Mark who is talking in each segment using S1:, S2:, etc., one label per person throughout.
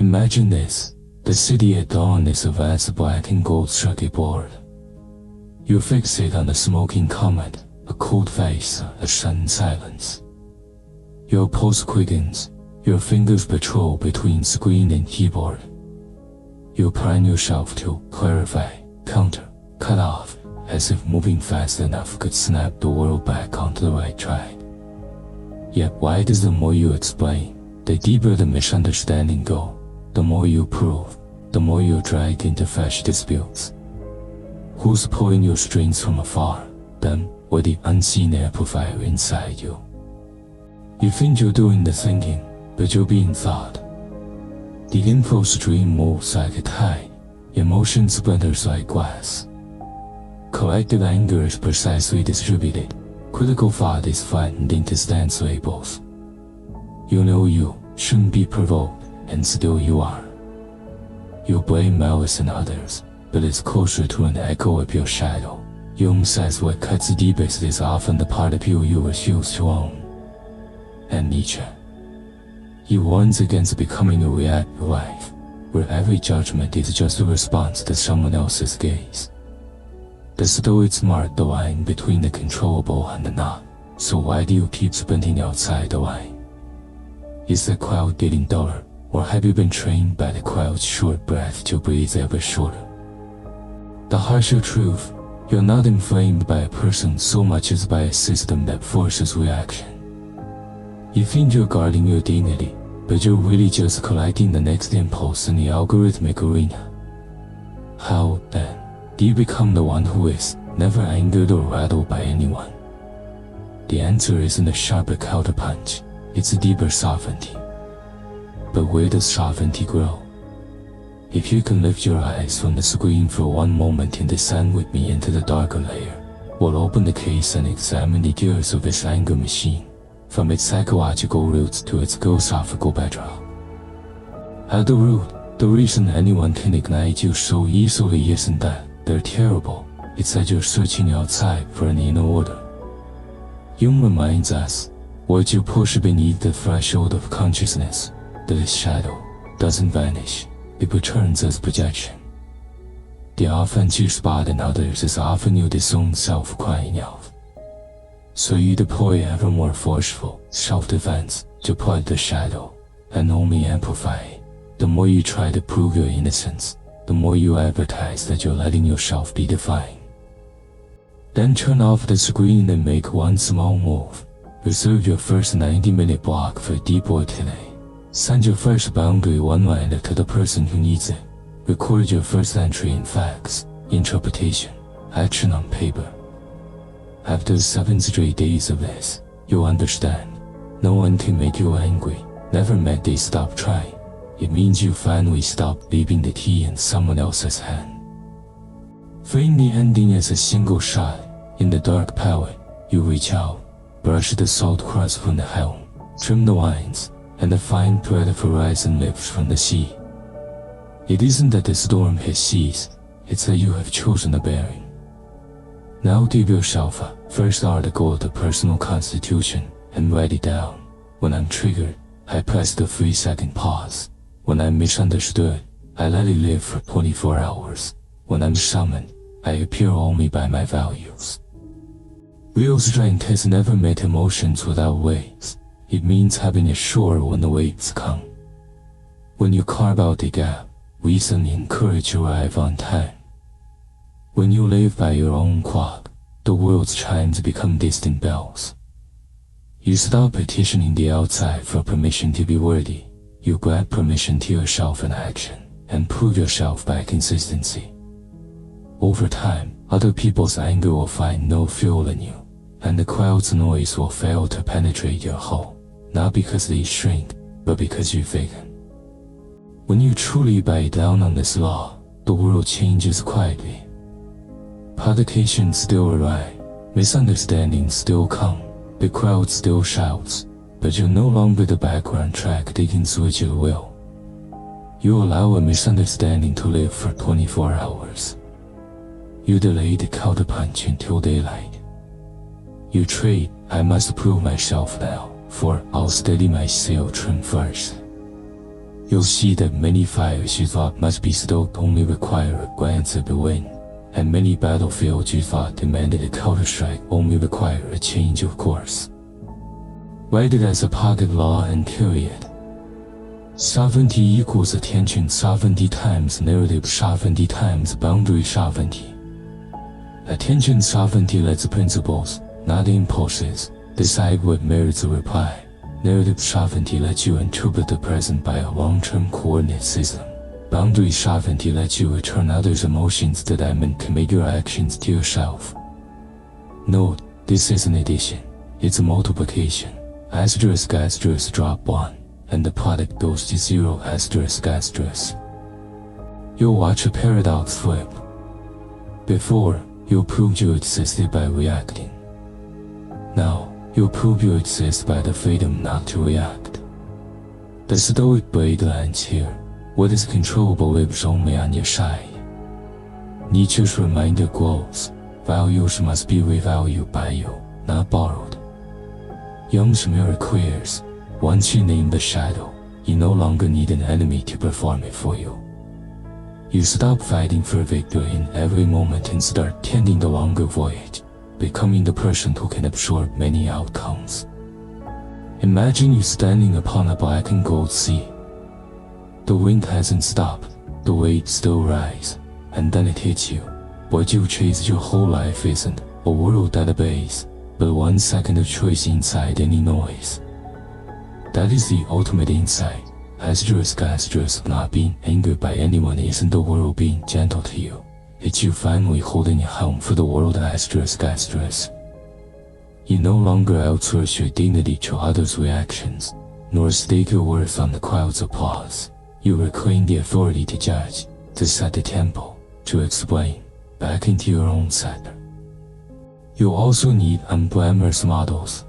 S1: Imagine this. The city at dawn is a vast black and gold circuit board. You fixate on the smoking comet, a cold face, a sudden silence. Your pulse quickens, your fingers patrol between screen and keyboard. You prime yourself to clarify, counter, cut off, as if moving fast enough could snap the world back onto the right track. Yet why does the more you explain, the deeper the misunderstanding go? The more you prove, the more you're dragged into fresh disputes. Who's pulling your strings from afar, them or the unseen amplifier inside you? You think you're doing the thinking, but you're being thought. The info stream moves like a tide, emotion splinters like glass. Collective anger is precisely distributed, critical thought is flattened into stance labels. You know you shouldn't be provoked, and still you are. You blame malice in others, but it's closer to an echo of your shadow. Jung says what cuts deepest is often the part of you refuse to own. And Nietzsche. He warns against becoming a reactive life, where every judgment is just a response to someone else's gaze. The Stoics mark the line between the controllable and the not, so why do you keep sprinting outside the line? Is the crowd getting duller, or have you been trained by the crowd's short breath to breathe ever shorter? The harsher truth, you're not inflamed by a person so much as by a system that forces reaction. You think you're guarding your dignity, but you're really just collecting the next impulse in the algorithmic arena. How, then, do you become the one who is never angered or rattled by anyone? The answer isn't a sharper counterpunch, it's a deeper sovereignty. But where does sovereignty grow? If you can lift your eyes from the screen for one moment and descend with me into the darker layer, we'll open the case and examine the gears of this anger machine, from its psychological roots to its philosophical bedrock. At the root, the reason anyone can ignite you so easily isn't that they're terrible, it's that you're searching outside for an inner order. Jung reminds us, what you push beneath the threshold of consciousness, that is shadow, doesn't vanish, it returns as projection. The offense you spot in others is often your disowned self crying out. So you deploy ever more forceful self-defense to plug the shadow, and only amplify it. The more you try to prove your innocence, the more you advertise that you're letting yourself be defined. Then turn off the screen and make one small move. Reserve your first 90-minute block for deep work today. Send your first boundary one-liner to the person who needs it. Record your first entry in facts, interpretation, action on paper. After 7 straight days of this, you'll understand. No one can make you angry. Never meant they stop trying. It means you finally stop leaving the key in someone else's hand. Frame the ending as a single shot. In the dark palette, you reach out, brush the salt crust from the helm, trim the lines, and the fine thread of horizon lifts from the sea. It isn't that the storm has ceased, it's that you have chosen a bearing. Now give yourself a first article of the personal constitution and write it down. When I'm triggered, I press the 3-second pause. When I'm misunderstood, I let it live for 24 hours. When I'm summoned, I appear only by my values. Real strength has never met emotions without waves. It means having a shore when the waves come. When you carve out the gap, reason and courage arrive on time. When you live by your own clock, the world's chimes become distant bells. You stop petitioning the outside for permission to be worthy. You grant permission to yourself in action, and prove yourself by consistency. Over time, other people's anger will find no fuel in you, and the crowd's noise will fail to penetrate your hull, not because they shrink, but because you thicken. When you truly bite down on this law, the world changes quietly. Provocations still arrive, misunderstandings still come, the crowd still shouts, but you're no longer the background track they can switch at will. You allow a misunderstanding to live for 24 hours. You delay the counterpunch until daylight. You trade, I must prove myself now, for I'll steady my sail trim first. You'll see that many fires you thought must be stoked only require a glance at the wind, and many battlefields you thought demanded a counterstrike only require a change of course. Write it as a pocket law and period. Sovereignty equals attention sovereignty times narrative sovereignty times boundary sovereignty. Attention sovereignty lets principles, not impulses, decide what merits a reply. Narrative sovereignty lets you interpret the present by a long-term coordinate system. Boundary sovereignty lets you return others' emotions that dimension can make your actions to yourself. Note, this is an addition. It's a multiplication. Asterisk asterisk drop 1, and the product goes to 0 asterisk asterisk. You'll watch a paradox flip. Before, you'll prove you existed by reacting. Now, you'll prove you exist by the freedom not to react. The stoic blade lands here. What is controllable lives only on your side. Nietzsche's reminder glows. Values must be revalued by you, not borrowed. Young's mirror clears. Once you name the shadow, you no longer need an enemy to perform it for you. You stop fighting for victory in every moment and start tending the longer voyage, becoming the person who can absorb many outcomes. Imagine you standing upon a black and gold sea. The wind hasn't stopped, the waves still rise, and then it hits you. What you've chased your whole life isn't a world database, but 1 second of choice inside any noise. That is the ultimate insight. Asterisk asterisk not being angered by anyone isn't the world being gentle to you. It's you finally holding your helm for the world asterisk asterisk. You no longer outsource your dignity to others' reactions, nor stake your worth on the crowd's applause. You reclaim the authority to judge, to set the tempo, to explain, back into your own center. You also need unglamorous models.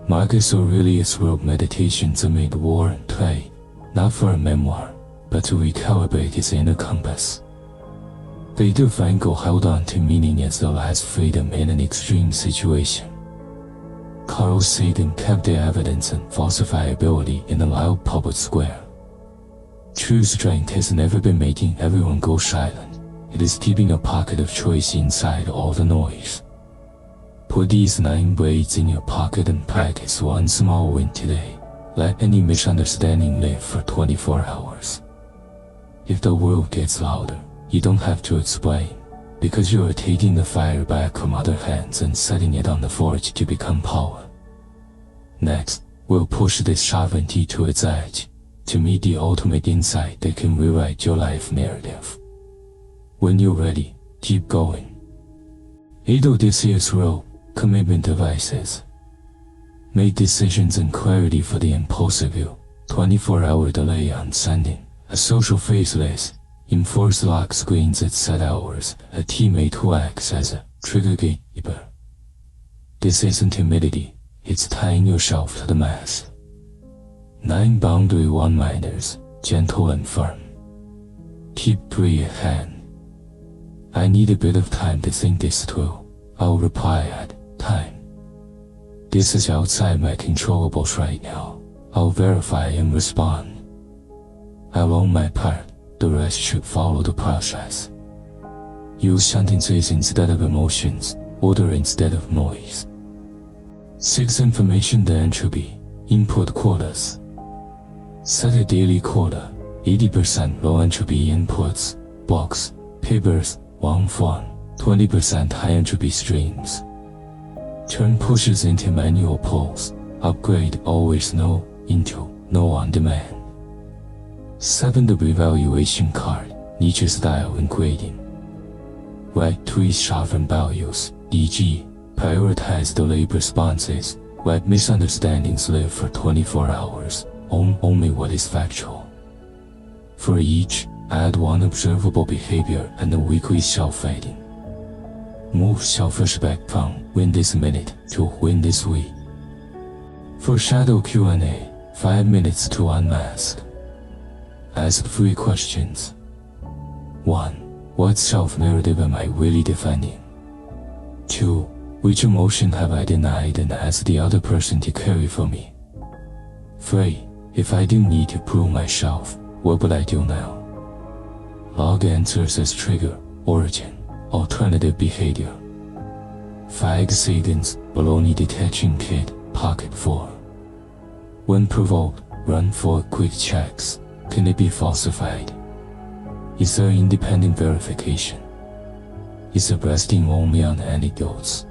S1: Marcus Aurelius wrote Meditations amid war and play, not for a memoir, but to recalibrate his inner compass. Viktor Frankl held on to meaning as the last freedom in an extreme situation. Carl Sagan kept the evidence and falsifiability in a loud public square. True strength has never been making everyone go silent. It is keeping a pocket of choice inside all the noise. Put these 9 blades in your pocket and practice 1 small win today. Let any misunderstanding live for 24 hours. If the world gets louder, you don't have to explain, because you are taking the fire back from other hands and setting it on the forge to become power. Next, we'll push this sovereignty to its edge, to meet the ultimate insight that can rewrite your life narrative. When you're ready, keep going. 8 Odysseus wrote, commitment devices. Make decisions and clarity for the impulsive you. 24-hour delay on sending. A social face list. Enforce lock screens at set hours. A teammate who acts as a trigger gatekeeper. This isn't timidity, it's tying yourself to the mast. 9 boundary one-liners, gentle and firm. Keep 3 at hand. I need a bit of time to think this through. I'll reply at time. This is outside my controllables right now. I'll verify and respond. I'll own my part, the rest should follow the process. Use sentences instead of emotions, order instead of noise. 6 information the entropy, input quotas. Set a daily quota, 80% low entropy inputs, blocks, papers, long form, 20% high entropy streams. Turn pushes into manual pulls, upgrade always no into no on demand. 7 the revaluation card, Nietzsche style in grading. Write 3 sovereign values, e.g., prioritize delayed responses, let misunderstandings live for 24 hours, own only what is factual. For each, add 1 observable behavior and a weekly self-rating. Move self-respect from win this minute to win this week. For shadow Q&A, 5 minutes to unmask. Ask 3 questions. 1. What self-narrative am I really defending? 2. Which emotion have I denied and asked the other person to carry for me? 3. If I didn't need to prove myself, what would I do now? Log answers as trigger, origin, alternative behavior. Fag sequence, baloney detection kit, pocket 4. When provoked, run for quick checks. Can it be falsified? Is there independent verification? Is it resting only on anecdotes?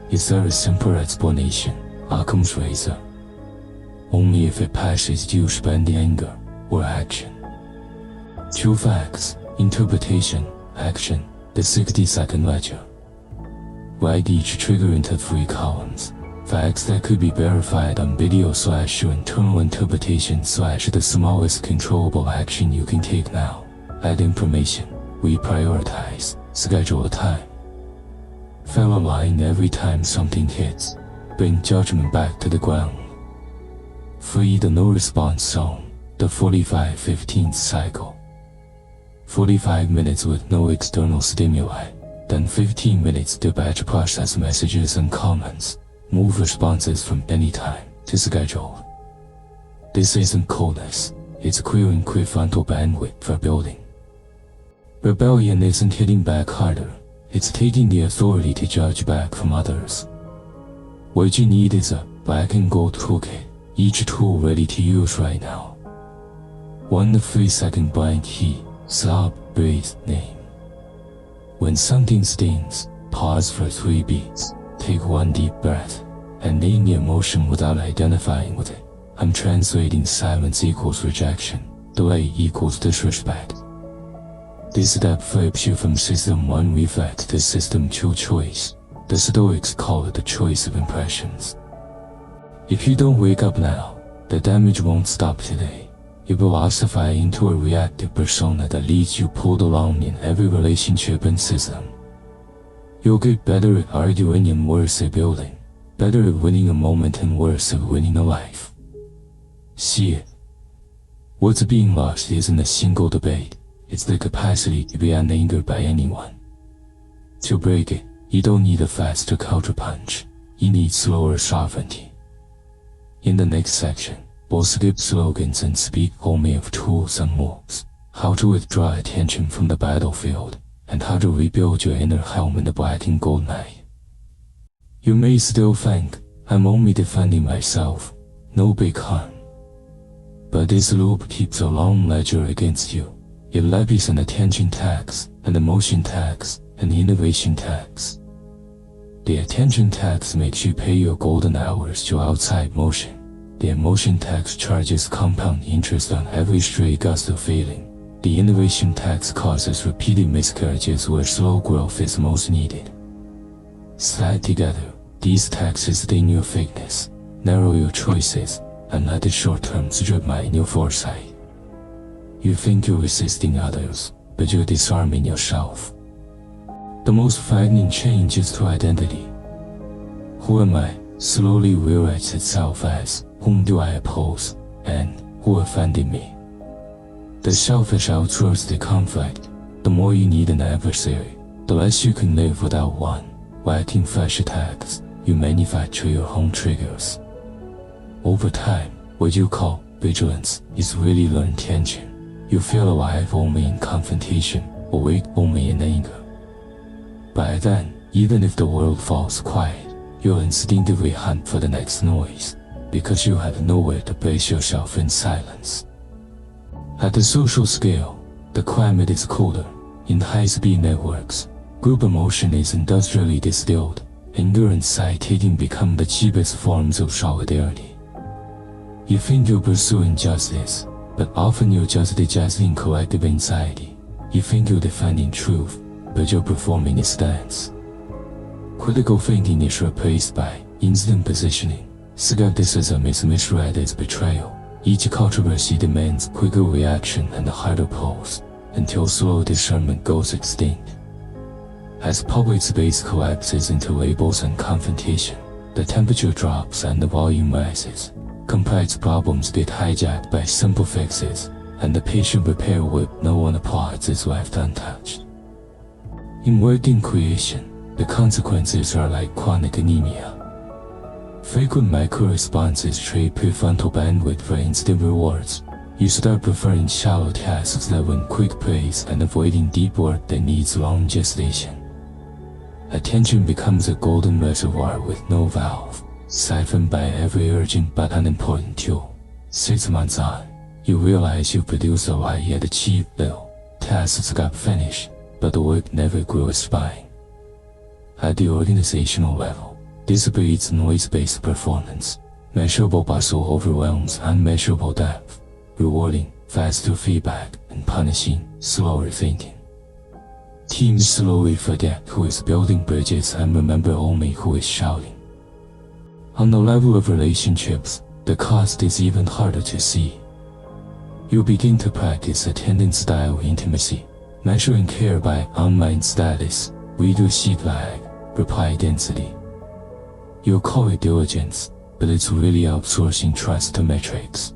S1: Is there a simple explanation, Occam's razor? Only if it passes due spending anger or action. 2 facts, interpretation, action, the 60-second ledger. Write each trigger into 3 columns. Facts that could be verified on video / your internal interpretation / the smallest controllable action you can take now. Add information, reprioritize, schedule a time. Fail a line every time something hits. Bring judgment back to the ground. Free the no response zone, the 45-15 cycle. 45 minutes with no external stimuli, then 15 minutes to batch process messages and comments. Move responses from anytime to schedule. This isn't coldness, it's clearing prefrontal bandwidth for building. Rebellion isn't hitting back harder, it's taking the authority to judge back from others. What you need is a black and gold toolkit, each tool ready to use right now. 1 3-second blind key, stop, breathe, name. When something stings, pause for 3 beats. Take 1 deep breath, and name the emotion without identifying with it. I'm translating silence equals rejection, delay equals disrespect. This step flips you from system 1 reflex to system 2 choice. The Stoics call it the choice of impressions. If you don't wake up now, the damage won't stop today. You will ossify into a reactive persona that leads you pulled along in every relationship and system. You'll get better at arguing and worse at building, better at winning a moment and worse at winning a life. See it. What's being lost isn't a single debate, it's the capacity to be unangered by anyone. To break it, you don't need a faster counterpunch, you need slower sovereignty. In the next section, we'll skip slogans and speak only of tools and moves, how to withdraw attention from the battlefield, and how to rebuild your inner helm in the black and gold night. You may still think, I'm only defending myself, no big harm. But this loop keeps a long ledger against you. It levies an attention tax, an emotion tax, an innovation tax. The attention tax makes you pay your golden hours to outside motion. The emotion tax charges compound interest on every stray gust of feeling. The innovation tax causes repeated miscarriages where slow growth is most needed. Slide together, these taxes thin your fakeness, narrow your choices, and let the short-term strip mine your foresight. You think you're resisting others, but you're disarming yourself. The most frightening change is to identity. Who am I slowly rewrites itself as, whom do I oppose, and who offended me? The selfish outsource the conflict. The more you need an adversary, the less you can live without one. Lacking fresh attacks, you manufacture your own triggers. Over time, what you call vigilance is really learned tension. You feel alive only in confrontation, awake only in anger. By then, even if the world falls quiet, you'll instinctively hunt for the next noise, because you have nowhere to place yourself in silence. At the social scale, the climate is colder. In high-speed networks, group emotion is industrially distilled. Anger and side-taking become the cheapest forms of solidarity. You think you're pursuing justice, but often you're just digesting collective anxiety. You think you're defending truth, but you're performing a stance. Critical thinking is replaced by instant positioning. Skepticism is misread as betrayal. Each controversy demands quicker reaction and a harder pulse, until slow discernment goes extinct. As public space collapses into labels and confrontation, the temperature drops and the volume rises. Complex problems get hijacked by simple fixes, and the patient repair work no one applauds is left untouched. In working creation, the consequences are like chronic anemia. Frequent micro-responses trade prefrontal bandwidth for instant rewards. You start preferring shallow tasks that win quick praise and avoiding deep work that needs long gestation. Attention becomes a golden reservoir with no valve, siphoned by every urgent but unimportant tool. 6 months on, you realize you produced a lot yet achieved little. Tasks got finished, but the work never grew a spine. At the organizational level, this breeds noise-based performance. Measurable bustle overwhelms unmeasurable depth, rewarding faster feedback and punishing slower thinking. Teams slowly forget who is building bridges and remember only who is shouting. On the level of relationships, the cost is even harder to see. You begin to practice attendance-style intimacy, measuring care by online status, reader sheet lag, reply density. You'll call it diligence, but it's really outsourcing trust to metrics.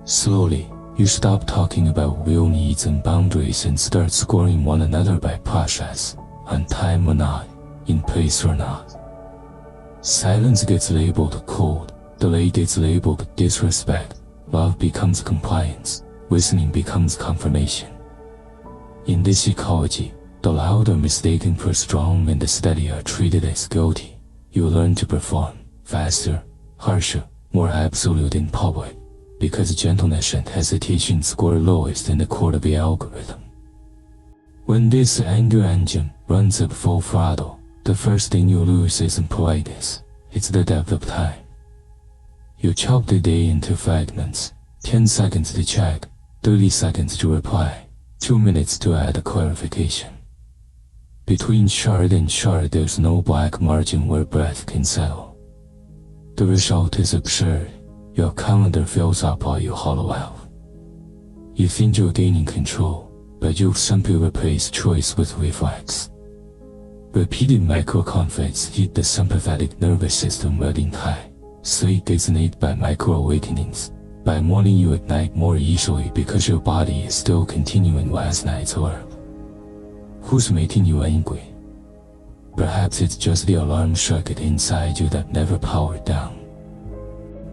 S1: Slowly, you stop talking about real needs and boundaries and start scoring one another by process, on time or not, in place or not. Silence gets labeled cold, delay gets labeled disrespect, love becomes compliance, listening becomes confirmation. In this ecology, the loud are mistaken for strong and the steady are treated as guilty. You learn to perform faster, harsher, more absolute in public, because gentleness and hesitation score lowest in the court of the algorithm. When this anger engine runs at full throttle, the first thing you lose isn't politeness, it's the depth of time. You chop the day into fragments, 10 seconds to check, 30 seconds to reply, 2 minutes to add a clarification. Between shard and shard there's no black margin where breath can settle. The result is absurd. Your calendar fills up while you hollow out. You think you're gaining control, but you've simply replaced choice with reflex. Repeated micro-conflicts hit the sympathetic nervous system running high. Sleep gets nicked by micro-awakenings. By morning you ignite more easily because your body is still continuing last night's work. Who's making you angry? Perhaps it's just the alarm circuit inside you that never powered down.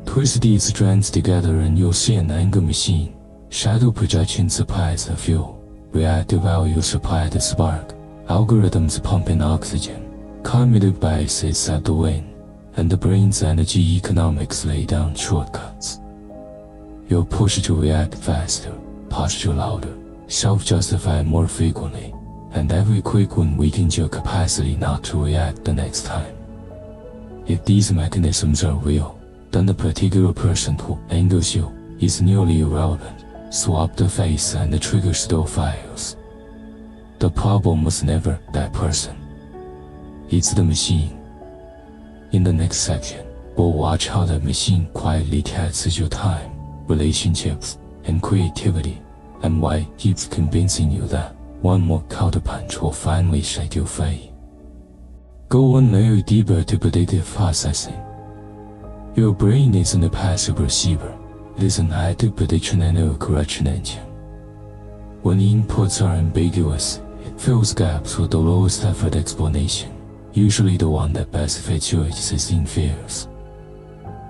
S1: Twist these strands together and you'll see an anger machine. Shadow projection supplies the fuel. Reactive value supply the spark. Algorithms pump in oxygen. Cognitive biases at the wing. And the brain's energy economics lay down shortcuts. You're pushed to react faster, posture louder, self-justify more frequently, and every quick win weakens your capacity not to react the next time. If these mechanisms are real, then the particular person who angers you is nearly irrelevant. Swap the face and the trigger still fires. The problem was never that person. It's the machine. In the next section, we'll watch how that machine quietly taxes your time, relationships, and creativity, and why it keeps convincing you that one more counterpunch will finally set you free. Go one layer deeper to predictive processing. Your brain isn't a passive receiver, it is an active prediction and error correction engine. When inputs are ambiguous, it fills gaps with the lowest effort explanation, usually the one that best fits your existing fears.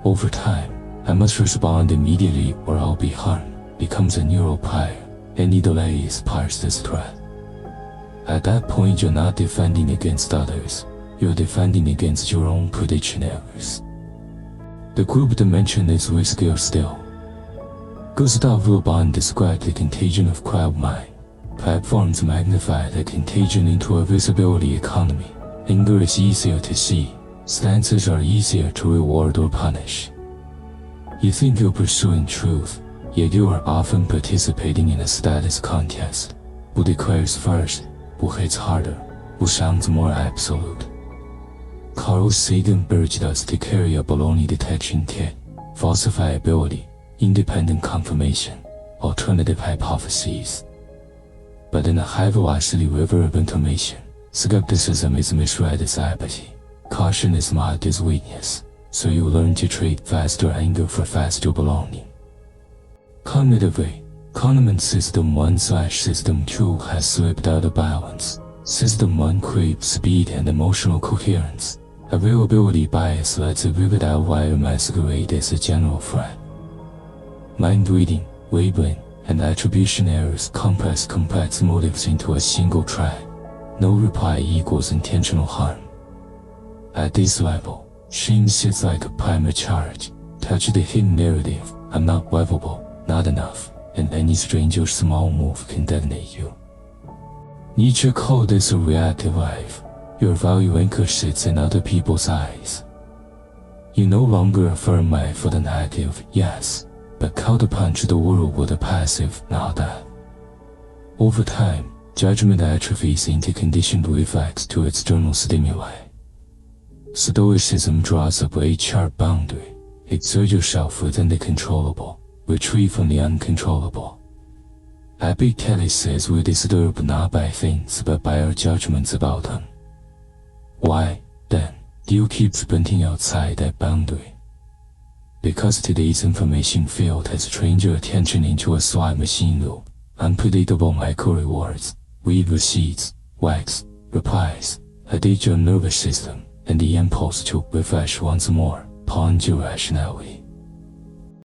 S1: Over time, I must respond immediately or I'll be harmed becomes a neural prior. Any delay is parsed as threat. At that point you're not defending against others, you're defending against your own prediction errors. The group dimension is riskier still. Gustav Le Bon described the contagion of crowd mind. Platforms magnify the contagion into a visibility economy. Anger is easier to see, stances are easier to reward or punish. You think you're pursuing truth, yet you are often participating in a status contest. Who declares first, who hits harder, who sounds more absolute. Carl Sagan urged us to carry a baloney detection kit, falsifiability, independent confirmation, alternative hypotheses. But in a high-velocity river of information, skepticism is misread as apathy, caution is marked as weakness, so you learn to trade faster anger for faster belonging. Cognitively, Kahneman's System 1/System 2 has slipped out of balance. System 1 craves speed and emotional coherence. Availability bias lets a vivid outlier masquerade as a general threat. Mind reading, labeling, and attribution errors compress complex motives into a single thread. No reply equals intentional harm. At this level, shame sits like a primer charge. Touch the hidden narrative, I'm not lovable, not enough, and any stranger's small move can detonate you. Nietzsche called this a reactive life. Your value anchor sits in other people's eyes. You no longer affirm my for the negative, yes, but counterpunch the world with a passive, not that. Over time, judgment atrophies into conditioned reflex to external stimuli. Stoicism draws up a sharp boundary. Exert yourself within the controllable, retreat from the uncontrollable. Epictetus says we disturb not by things but by our judgments about them. Why, then, do you keep sprinting outside that boundary? Because today's information field has trained your attention into a slot machine loop, unpredictable micro-rewards, read receipts, likes, replies, update your nervous system, and the impulse to refresh once more, pawned your rationality.